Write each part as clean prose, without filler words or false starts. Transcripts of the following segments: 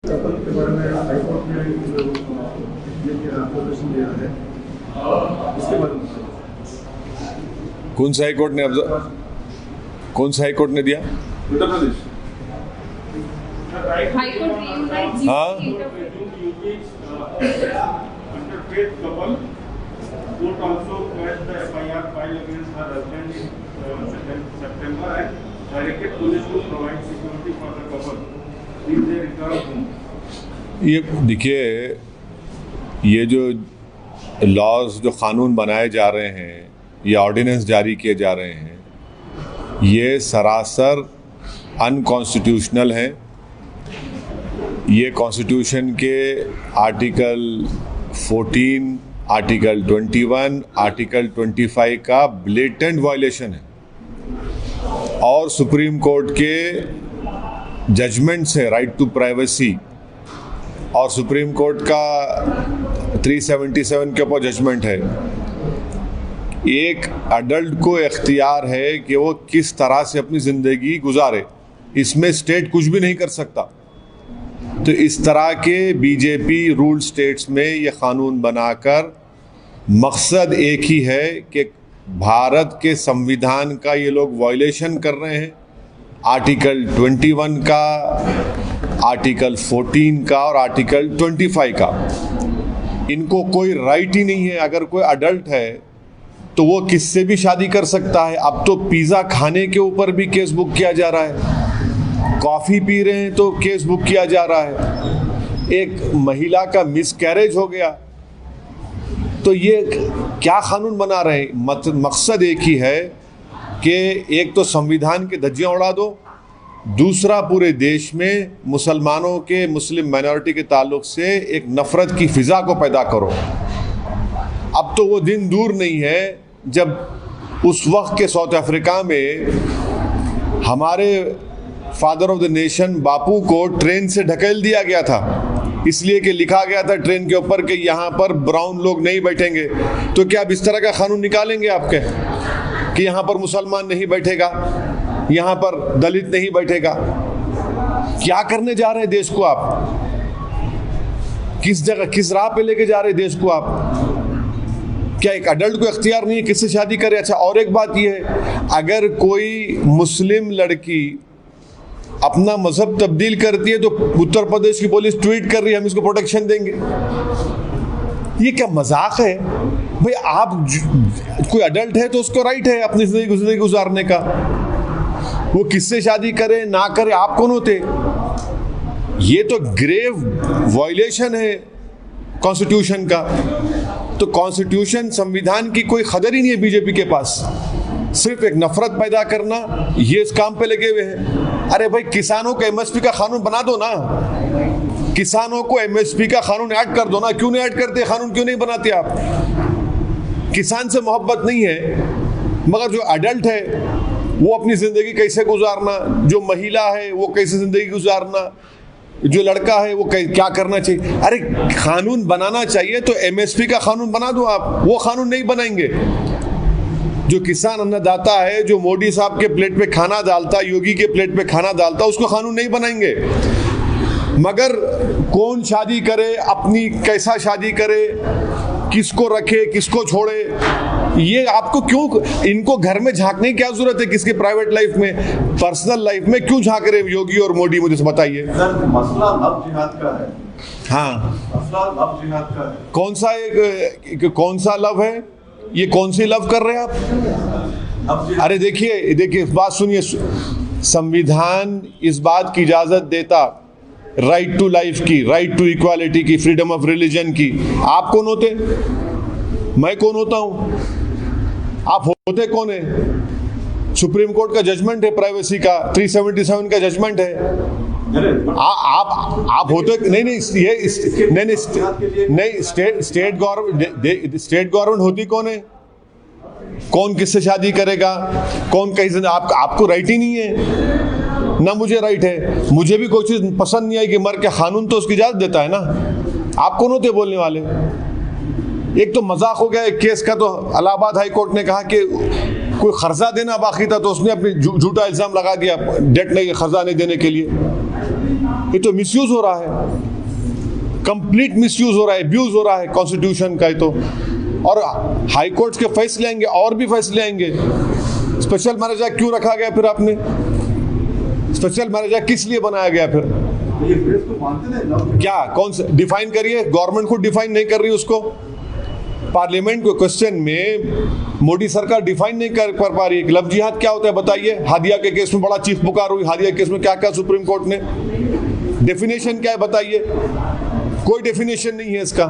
Couple के बारे में हाईकोर्ट ने ऑब्जर्वेशन दिया है, इसके बारे में कौन सा हाईकोर्ट ने दिया? उत्तर प्रदेश हाँ, Court also quashed the FIR filed against her husband in September and directed police to provide security for the couple if they return home. ये देखिए, ये जो लॉज जो कानून बनाए जा रहे हैं, ये ऑर्डिनेंस जारी किए जा रहे हैं, ये सरासर अनकॉन्स्टिट्यूशनल हैं। ये कॉन्स्टिट्यूशन के आर्टिकल 14, आर्टिकल 21, आर्टिकल 25 का ब्लेटेंट वायलेशन है और सुप्रीम कोर्ट के जजमेंट से राइट टू प्राइवेसी और सुप्रीम कोर्ट का 377 के ऊपर जजमेंट है। एक अडल्ट को इख्तियार है कि वो किस तरह से अपनी ज़िंदगी गुजारे, इसमें स्टेट कुछ भी नहीं कर सकता। तो इस तरह के बीजेपी रूल स्टेट्स में ये कानून बनाकर मकसद एक ही है कि भारत के संविधान का ये लोग वायलेशन कर रहे हैं, आर्टिकल 21 का, आर्टिकल 14 का और आर्टिकल 25 का। इनको कोई राइट ही नहीं है। अगर कोई अडल्ट है तो वो किससे भी शादी कर सकता है। अब तो पिज़्ज़ा खाने के ऊपर भी केस बुक किया जा रहा है, कॉफ़ी पी रहे हैं तो केस बुक किया जा रहा है, एक महिला का मिसकैरेज हो गया तो ये क्या कानून बना रहे हैं। मकसद एक ही है कि एक तो संविधान के धज्जियां उड़ा दो, दूसरा पूरे देश में मुसलमानों के, मुस्लिम माइनॉरिटी के ताल्लुक से एक नफ़रत की फ़िज़ा को पैदा करो। अब तो वो दिन दूर नहीं है जब उस वक्त के साउथ अफ्रीका में हमारे फादर ऑफ द नेशन बापू को ट्रेन से ढकेल दिया गया था, इसलिए कि लिखा गया था ट्रेन के ऊपर कि यहाँ पर ब्राउन लोग नहीं बैठेंगे। तो क्या अब इस तरह का कानून निकालेंगे आपके कि यहाँ पर मुसलमान नहीं बैठेगा, यहाँ पर दलित नहीं बैठेगा? क्या करने जा रहे हैं देश को आप? किस जगह, किस राह पे लेके जा रहे हैं देश को आप? क्या एक अडल्ट को इख्तियार नहीं है किससे शादी करे? अच्छा, और एक बात यह है, अगर कोई मुस्लिम लड़की अपना मजहब तब्दील करती है तो उत्तर प्रदेश की पुलिस ट्वीट कर रही है हम इसको प्रोटेक्शन देंगे। ये क्या मजाक है भाई? आप कोई अडल्ट है तो उसको राइट है अपनी जिंदगी गुजारने का, वो किससे शादी करे ना करे, आप कौन होते? ये तो ग्रेव वायलेशन है कॉन्स्टिट्यूशन का। तो कॉन्स्टिट्यूशन, संविधान की कोई कदर ही नहीं है बीजेपी के पास, सिर्फ एक नफरत पैदा करना, ये इस काम पे लगे हुए हैं। अरे भाई, किसानों को एमएसपी का कानून बना दो ना, किसानों को एमएसपी का कानून ऐड कर दो ना। क्यों नहीं ऐड करते? कानून क्यों नहीं बनाते आप? किसान से मोहब्बत नहीं है, मगर जो अडल्ट है वो अपनी जिंदगी कैसे गुजारना, जो महिला है वो कैसे जिंदगी गुजारना, जो लड़का है वो क्या करना चाहिए। अरे कानून बनाना चाहिए तो एमएसपी का कानून बना दो आप। वो कानून नहीं बनाएंगे। जो किसान अन्नदाता है, जो मोदी साहब के प्लेट पे खाना डालता, योगी के प्लेट पे खाना डालता, उसको कानून नहीं बनाएंगे। मगर कौन शादी करे, अपनी कैसा शादी करे, किसको रखे किसको छोड़े, ये आपको क्यों, इनको घर में झांकने की क्या जरूरत है? किसके प्राइवेट लाइफ में, पर्सनल लाइफ में क्यों झांक रहे योगी और मोदी? मुझे बताइए। मसला लव जिहाद का है। हाँ, मसला लव जिहाद का है। कौन सा लव है? ये कौन सी लव कर रहे हैं आप? अरे देखिए बात सुनिए, संविधान इस बात की इजाजत देता राइट टू लाइफ की, राइट टू इक्वालिटी की, फ्रीडम ऑफ रिलीजन की। आप कौन होते? मैं कौन होता हूं? आप होते कौन है? सुप्रीम कोर्ट का जजमेंट है प्राइवेसी का, 377 का जजमेंट है। आप होते नहीं, स्टेट गवर्नमेंट होती कौन है? कौन किससे शादी करेगा, कौन कहीं आपको राइट ही नहीं है ना, मुझे राइट है। मुझे भी कोई चीज पसंद नहीं आई कि मर के, कानून तो उसकी इजाजत देता है ना। आप कौन होते बोलने वाले? एक तो मजाक हो गया एक केस का, तो इलाहाबाद हाई कोर्ट ने कहा कि कोई कर्जा देना बाकी था तो उसने अपनी झूठा इल्जाम लगा दिया डेट नहीं, कर्जा नहीं देने के लिए। ये तो मिसयूज हो रहा है, कंप्लीट मिसयूज हो रहा है, अब्यूज हो रहा है कॉन्स्टिट्यूशन का। तो और हाई कोर्ट के फैसले आएंगे और भी फैसले आएंगे। स्पेशल मैरिज एक्ट क्यों रखा गया फिर आपने? स्पेशल मैरिज एक्ट किस लिए बनाया गया फिर? ये फ्रेज को मानते थे ना? क्या कौन से डिफाइन करिए? गवर्नमेंट खुद डिफाइन नहीं कर रही उसको। पार्लियामेंट के क्वेश्चन में मोदी सरकार डिफाइन नहीं कर पा रही है। लव जिहाद क्या होता है बताइए? हादिया के केस में बड़ा चीख पुकार हुई, हादिया के केस में क्या क्या सुप्रीम कोर्ट ने डेफिनेशन क्या है बताइए? कोई डेफिनेशन नहीं है इसका।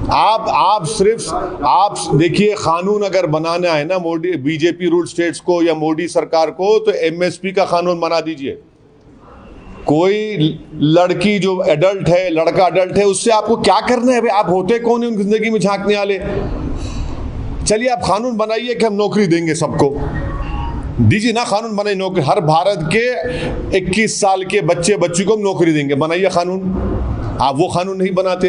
आप देखिए, कानून अगर बनाना है ना मोदी बीजेपी रूल स्टेट्स को या मोदी सरकार को, तो एमएसपी का कानून बना दीजिए। कोई लड़की जो एडल्ट है, लड़का एडल्ट है, उससे आपको क्या करना है भाई? आप होते कौन है उनकी जिंदगी में झांकने वाले? चलिए आप कानून बनाइए कि हम नौकरी देंगे सबको, दीजिए ना कानून बनाइए नौकरी। हर भारत के 21 साल के बच्ची को हम नौकरी देंगे, बनाइए कानून। आप वो कानून नहीं बनाते।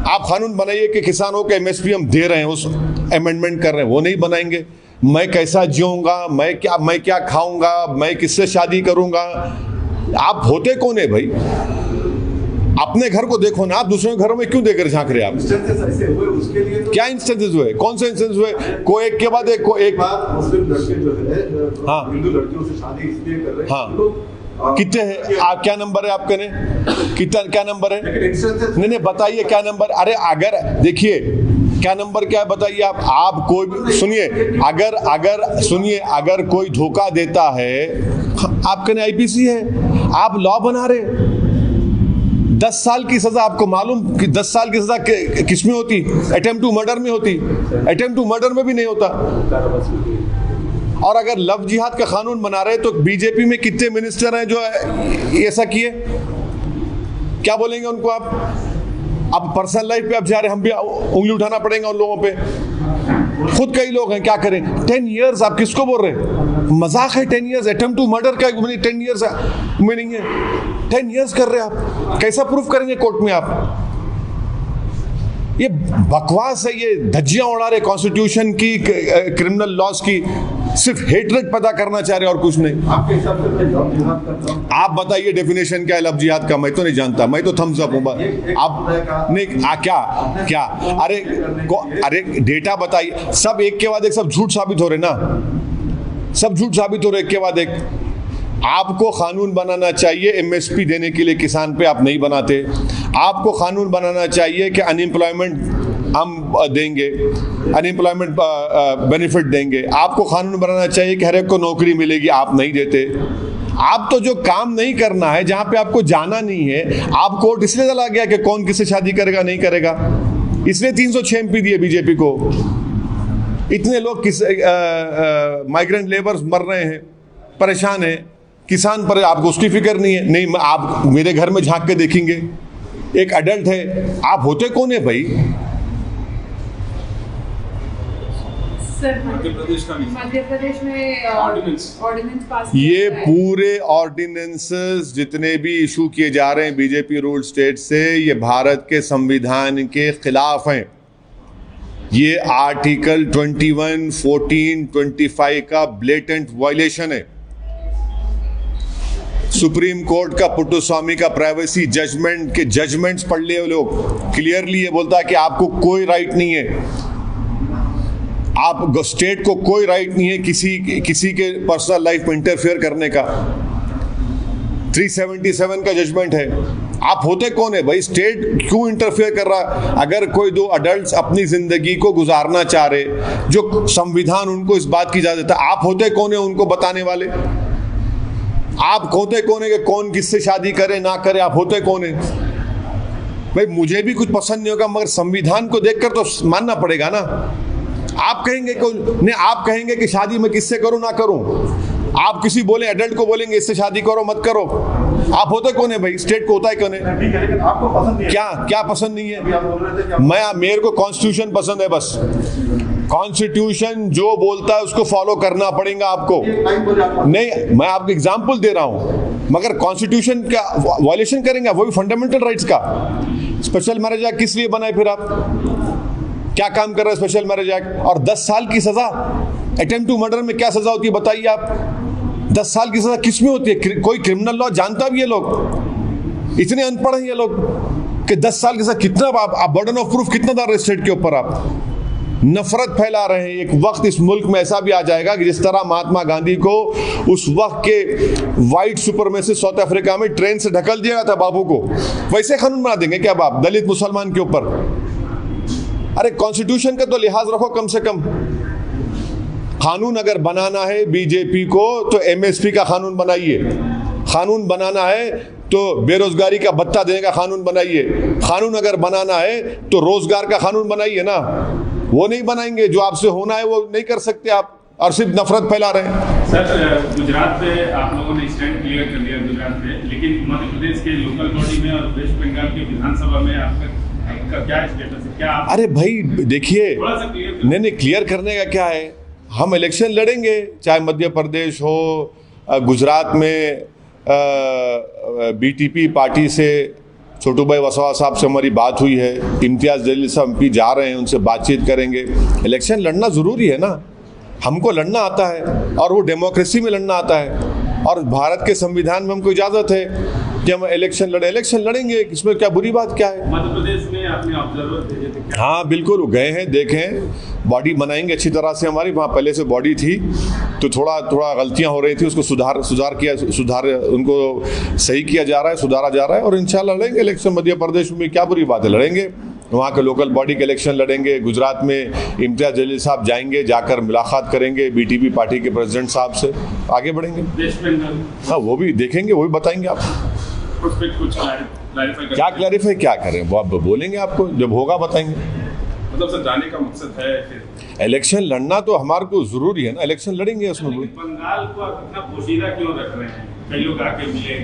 आप कानून बनाइए कि किसानों के एमएसपी हम दे रहे हैं, उस अमेंडमेंट कर रहे हैं, वो नहीं बनाएंगे। मैं कैसा जीऊंगा, मैं क्या खाऊंगा, मैं किससे शादी करूंगा? आप होते कौन है भाई? अपने घर को देखो ना, आप दूसरों के घरों में क्यों देकर झांक रहे हैं आप? इंस्टेंसेस ऐसे हुए उसके लिए तो क्या इंस्टेंसेस हुए? कौन से इंस्टेंस हुए? कोई एक के बाद एक बात। मुस्लिम लड़के जो है, हाँ, हिंदू लड़कियों से शादी इसलिए कर रहे हैं। हाँ, तो कितने हैं आप? क्या नंबर है आपके? ने कितना क्या नंबर है? नहीं बताइए क्या नंबर। अरे अगर देखिए क्या नंबर क्या है बताइए आप कोई भी सुनिए, अगर कोई धोखा देता है, आपके ने आईपीसी है, आप लॉ बना रहे। 10 साल की सजा, आपको मालूम कि 10 साल की सजा किस में होती? अटेम्प्ट टू मर्डर में होती। अटेम्प्ट टू मर्डर में भी नहीं होता। और अगर लव जिहाद का कानून बना रहे तो बीजेपी में कितने मिनिस्टर हैं जो ऐसा किए? क्या बोलेंगे उनको आप पर्सनल लाइफ पे आप जा रहे, हम भी उंगली उठाना पड़ेगा उन लोगों पे। खुद कई लोग हैं, क्या करें? 10 इयर्स आप किसको बोल रहे हैं? मजाक है 10 इयर्स? अटेम्प्ट टू मर्डर का 10 इयर्स मीनिंग है? 10 इयर्स कर रहे हैं आप, कैसा प्रूफ करेंगे कोर्ट में आप? ये बकवास है, ये धज्जियां उड़ा रहे कॉन्स्टिट्यूशन की, क्रिमिनल लॉज की, सिर्फ हेटरेट पैदा करना चाह रहे और कुछ नहीं। आपके हिसाब से लव जिहाद का आप बताइए डेफिनेशन क्या है लव जिहाद का? मैं तो नहीं जानता, मैं तो थम्स अप हूँ। आप नहीं क्या अरे डेटा बताइए। सब एक के बाद एक सब झूठ साबित हो रहे ना, सब झूठ साबित हो रहे एक के बाद एक। आपको कानून बनाना चाहिए एमएसपी देने के लिए किसान पे, आप नहीं बनाते। आपको कानून बनाना चाहिए कि अनएम्प्लॉयमेंट हम देंगे, अनएम्प्लॉयमेंट बेनिफिट देंगे। आपको कानून बनाना चाहिए कि हर एक को नौकरी मिलेगी, आप नहीं देते। आप तो जो काम नहीं करना है, जहां पे आपको जाना नहीं है, आप कोर्ट इसलिए चला गया कि कौन किससे शादी करेगा नहीं करेगा, इसलिए 306 एमपी दिए बीजेपी को। इतने लोग माइग्रेंट लेबर्स मर रहे हैं, परेशान हैं, किसान पर आपको उसकी फिक्र नहीं है। नहीं, आप मेरे घर में झांक के देखेंगे, एक अडल्ट है, आप होते कौन है भाई? मध्य प्रदेश में ऑर्डिनेंस पास, ये पूरे ऑर्डिनेंसेस जितने भी इशू किए जा रहे हैं बीजेपी रूल स्टेट से, ये भारत के संविधान के खिलाफ हैं। ये आर्टिकल 21, 14, 25 का ब्लेटेंट वायलेशन है। सुप्रीम कोर्ट का पुट्टुस्वामी का प्राइवेसी जजमेंट के जजमेंट्स पढ़ लिए लोग, क्लियरली ये बोलता है कि आपको कोई राइट नहीं है, आप स्टेट को कोई राइट नहीं है किसी के पर्सनल लाइफ में इंटरफेयर करने का। 377 का जजमेंट है। आप होते कौन है भाई? स्टेट क्यों इंटरफेयर कर रहा? अगर कोई दो अडल्ट्स अपनी जिंदगी को गुजारना चाह रहे, जो संविधान उनको इस बात की इजाजत देता, आप होते कौन है उनको बताने वाले? आप होते कौन है कि कौन किससे शादी करे ना करे? आप होते कौन है भाई? मुझे भी कुछ पसंद नहीं होगा, मगर संविधान को देखकर तो मानना पड़ेगा ना। आप कहेंगे नहीं, आप कहेंगे कि शादी मैं किससे करूं ना करूं, आप किसी बोले एडल्ट को बोलेंगे इससे शादी करो मत करो। आप होते कौन है भाई? स्टेट को होता है कौन है? ठीक है, लेकिन आपको पसंद नहीं है। क्या पसंद नहीं है? आप बोल रहे थे कि मेरे को कॉन्स्टिट्यूशन पसंद है, बस कॉन्स्टिट्यूशन जो बोलता है उसको फॉलो करना पड़ेगा आपको। नहीं, मैं आपको एग्जाम्पल दे रहा हूं, मगर कॉन्स्टिट्यूशन का वायलेशन करेंगे, वो भी फंडामेंटल राइट्स का। स्पेशल मैरिज एक्ट किस लिए बनाए फिर? आप क्या काम कर रहे हैं स्पेशल मैरिज एक्ट? और 10 साल की सजा, अटेम्प्ट टू मर्डर में क्या सजा होती है बताइए आप? 10 साल की सजा किस में होती है? कोई क्रिमिनल लॉ जानता भी है लोग? इतने अनपढ़ हैं ये लोग कि 10 साल के साथ कितना आप बर्डन ऑफ प्रूफ कितना डाल रहे स्टेट के ऊपर, आप नफरत फैला रहे हैं। एक वक्त इस मुल्क में ऐसा भी आ जाएगा कि जिस तरह महात्मा गांधी को उस वक्त के वाइट सुपरमेसी साउथ अफ्रीका में ट्रेन से ढकल दिया था बाबू को, वैसे कानून बना देंगे क्या आप दलित मुसलमान के ऊपर? अरे कॉन्स्टिट्यूशन का तो लिहाज रखो कम से कम। कानून अगर बनाना है बीजेपी को तो एमएसपी का कानून बनाइए, कानून बनाना है तो बेरोजगारी का भत्ता देने का कानून बनाइए, कानून अगर बनाना है तो रोजगार का कानून बनाइए ना। वो नहीं बनाएंगे, जो आपसे होना है वो नहीं कर सकते आप, और सिर्फ नफरत फैला रहे हैं। सर गुजरात पे आप लोगों ने स्टैंड क्लियर कर लिया गुजरात पे, लेकिन मध्य प्रदेश के लोकल बॉडी में और वेस्ट बंगाल के विधानसभा में आपका क्या स्टेटस है? क्या अरे भाई देखिए, थोड़ा सा क्लियर नहीं क्लियर करने का क्या है, हम इलेक्शन लड़ेंगे, चाहे मध्य प्रदेश हो, गुजरात में बीटीपी पार्टी से छोटू भाई वसवा साहब से हमारी बात हुई है, इम्तियाज़ जलील साहब एमपी जा रहे हैं, उनसे बातचीत करेंगे। इलेक्शन लड़ना ज़रूरी है ना, हमको लड़ना आता है और वो डेमोक्रेसी में लड़ना आता है, और भारत के संविधान में हमको इजाज़त है कि हम इलेक्शन लड़ेंगे, इसमें क्या बुरी बात क्या है? मध्य प्रदेश में आपने ऑब्जर्वर भेजे थे क्या? हाँ बिल्कुल, गए हैं, देखें, बॉडी बनाएंगे अच्छी तरह से। हमारी वहाँ पहले से बॉडी थी तो थोड़ा गलतियाँ हो रही थी, उसको सुधार उनको सही किया जा रहा है, सुधारा जा रहा है, और इंशाल्लाह लड़ेंगे इलेक्शन। मध्य प्रदेश में क्या बुरी बात है, लड़ेंगे, वहाँ के लोकल बॉडी के इलेक्शन लड़ेंगे। गुजरात में इम्तियाज़ जलील साहब जाएंगे, जाकर मुलाकात करेंगे बीटीपी पार्टी के प्रेसिडेंट साहब से, आगे बढ़ेंगे। हाँ वो भी देखेंगे, वो भी बताएंगे आपको। उस पर कुछ क्लैरिफाई क्या क्लैरिफाई क्या करें, वो आप बोलेंगे, आपको जब होगा बताएंगे। मतलब सर जाने का मकसद है फिर इलेक्शन लड़ना तो हमारे को जरूरी है ना, इलेक्शन लड़ेंगे उसमें। बंगाल को आप इतना पोशीदा क्यों रख रहे हैं? कई लोग आके मिले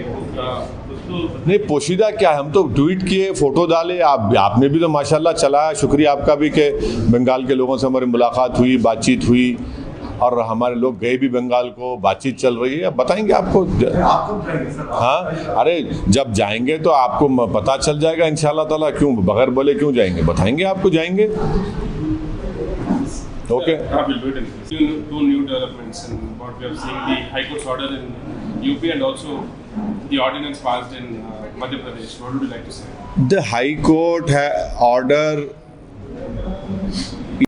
नहीं, पोशीदा क्या है, हम तो ट्वीट किए, फोटो डाले, आपने भी तो माशाल्लाह चलाया, शुक्रिया आपका भी कि बंगाल के लोगों से हमारी मुलाकात हुई, बातचीत हुई, और हमारे लोग गए भी बंगाल को, बातचीत चल रही है, बताएंगे आपको। हाँ अरे जब जाएंगे तो आपको पता चल जाएगा इंशाल्लाह ताला, क्यों बगैर बोले क्यों जाएंगे, बताएंगे आपको, जाएंगे। Okay. Two new developments in what we have seen, the High Court's order in UP and also the ordinance passed in Madhya Pradesh. What would you like to say? The High Court order